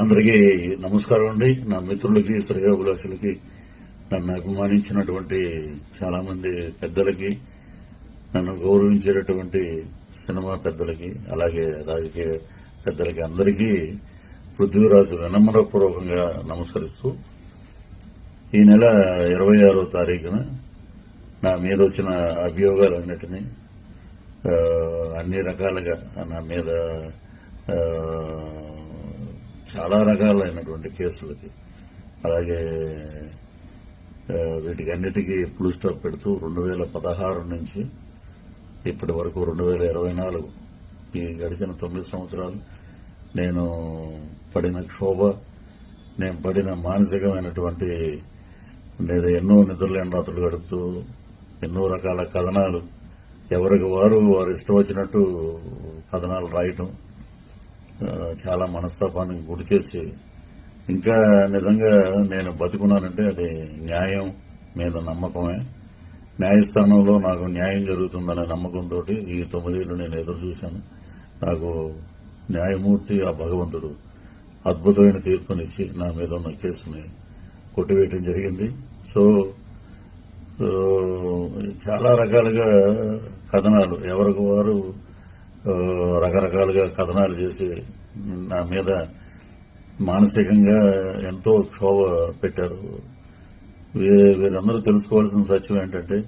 అందరికీ నమస్కారం అండి. నా మిత్రులకి, శ్రేయోభిలాషులకి, నన్ను అభిమానించినటువంటి చాలా మంది పెద్దలకి, నన్ను గౌరవించేటటువంటి సినిమా పెద్దలకి, అలాగే రాజకీయ పెద్దలకి అందరికీ పృథ్వీరాజు వినమ్రపూర్వకంగా నమస్కరిస్తూ ఈ నెల 26వ తారీఖున నా మీద వచ్చిన అభియోగాలన్నిటినీ అన్ని రకాలుగా నా మీద చాలా రకాలైనటువంటి కేసులకి, అలాగే వీటికి అన్నిటికీ ఫుల్ స్టాప్ పెడుతూ 2016 నుంచి ఇప్పటి వరకు 2024 ఈ గడిచిన 9 సంవత్సరాలు నేను పడిన క్షోభ, నేను పడిన మానసికమైనటువంటి లేదా ఎన్నో నిద్రలేని రాత్రులు గడుపుతూ ఎన్నో రకాల కథనాలు, ఎవరికి వారు ఇష్టం వచ్చినట్టు కథనాలు రాయటం చాలా మనస్తాపానికి గురి చేసి, ఇంకా నిజంగా నేను బతుకున్నానంటే అది న్యాయం మీద నమ్మకమే. న్యాయస్థానంలో నాకు న్యాయం జరుగుతుందనే నమ్మకంతో ఈ 9 ఏళ్లు నేను ఎదురు చూశాను. నాకు న్యాయమూర్తి ఆ భగవంతుడు అద్భుతమైన తీర్పునిచ్చి నా మీద ఉన్న కేసుని కొట్టివేయటం జరిగింది. సో చాలా రకాలుగా కథనాలు, ఎవరికి వారు రకరకాలుగా కథనాలు చేసి నా మీద మానసికంగా ఎంతో క్షోభ పెట్టారు. వీరందరూ తెలుసుకోవాల్సిన సత్యం ఏంటంటే,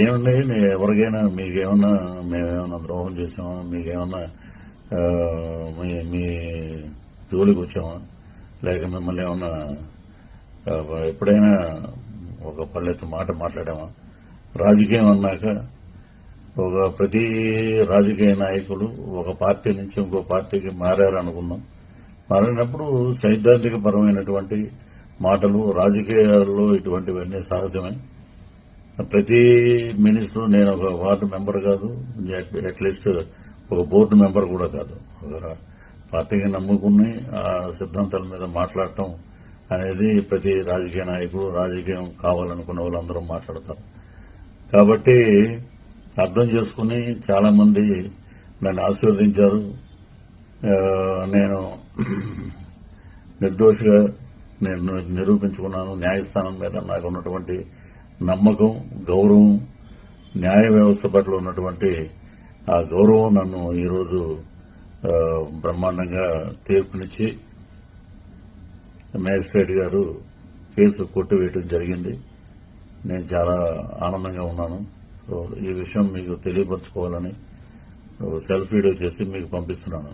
ఏమండి ఎవరికైనా మీకేమన్నా మేమేమన్నా ద్రోహం చేసామా, మీకేమన్నా మీ జోలికి వచ్చామా, లేక మిమ్మల్ని ఏమన్నా ఎప్పుడైనా ఒక పల్లెత్తు మాట మాట్లాడామా? రాజకీయం అన్నాక ప్రతి రాజకీయ నాయకుడు ఒక పార్టీ నుంచి ఇంకో పార్టీకి మారారనుకుందాం. మారినప్పుడు సైద్ధాంతిక పరమైనటువంటి మాటలు, రాజకీయాల్లో ఇటువంటివన్నీ సహజమే. ప్రతి మినిస్టర్, నేను ఒక వార్డు మెంబర్ కాదు, అట్లీస్ట్ ఒక బోర్డు మెంబర్ కూడా కాదు, ఒక పార్టీకి నమ్ముకుని ఆ సిద్ధాంతాల మీద మాట్లాడటం అనేది ప్రతి రాజకీయ నాయకుడు, రాజకీయం కావాలనుకున్న వాళ్ళందరూ మాట్లాడతారు. కాబట్టి అర్థం చేసుకుని చాలా మంది నన్ను ఆశీర్వదించారు. నేను నిర్దోషిగా నేను నిరూపించుకున్నాను. న్యాయస్థానం మీద నాకు ఉన్నటువంటి నమ్మకం, గౌరవం, న్యాయ వ్యవస్థ పట్ల ఉన్నటువంటి ఆ గౌరవం నన్ను ఈరోజు బ్రహ్మాండంగా తీర్పునిచ్చి మేజిస్ట్రేట్ గారు కేసు కొట్టివేయటం జరిగింది. నేను చాలా ఆనందంగా ఉన్నాను. సో ఈ విషయం మీకు తెలియపరచుకోవాలని సెల్ఫ్ వీడియో చేసి మీకు పంపిస్తున్నాను.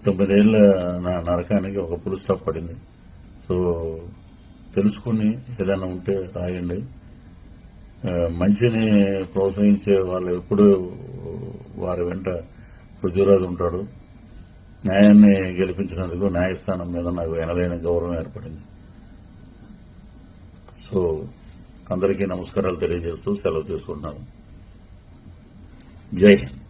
9 ఏళ్ల నా నరకానికి ఒక ఫుల్ స్టాప్ పడింది. సో తెలుసుకుని ఏదైనా ఉంటే రాయండి. మంచిని ప్రోత్సహించే వాళ్ళు ఎప్పుడు వారి వెంట పృథ్వీరాజు ఉంటాడు. న్యాయాన్ని గెలిపించినందుకు న్యాయస్థానం మీద నాకు ఎనలేని గౌరవం ఏర్పడింది. సో అందరికీ నమస్కారాలు తెలియజేస్తూ సెలవు తీసుకుంటున్నాను. జై హింద్.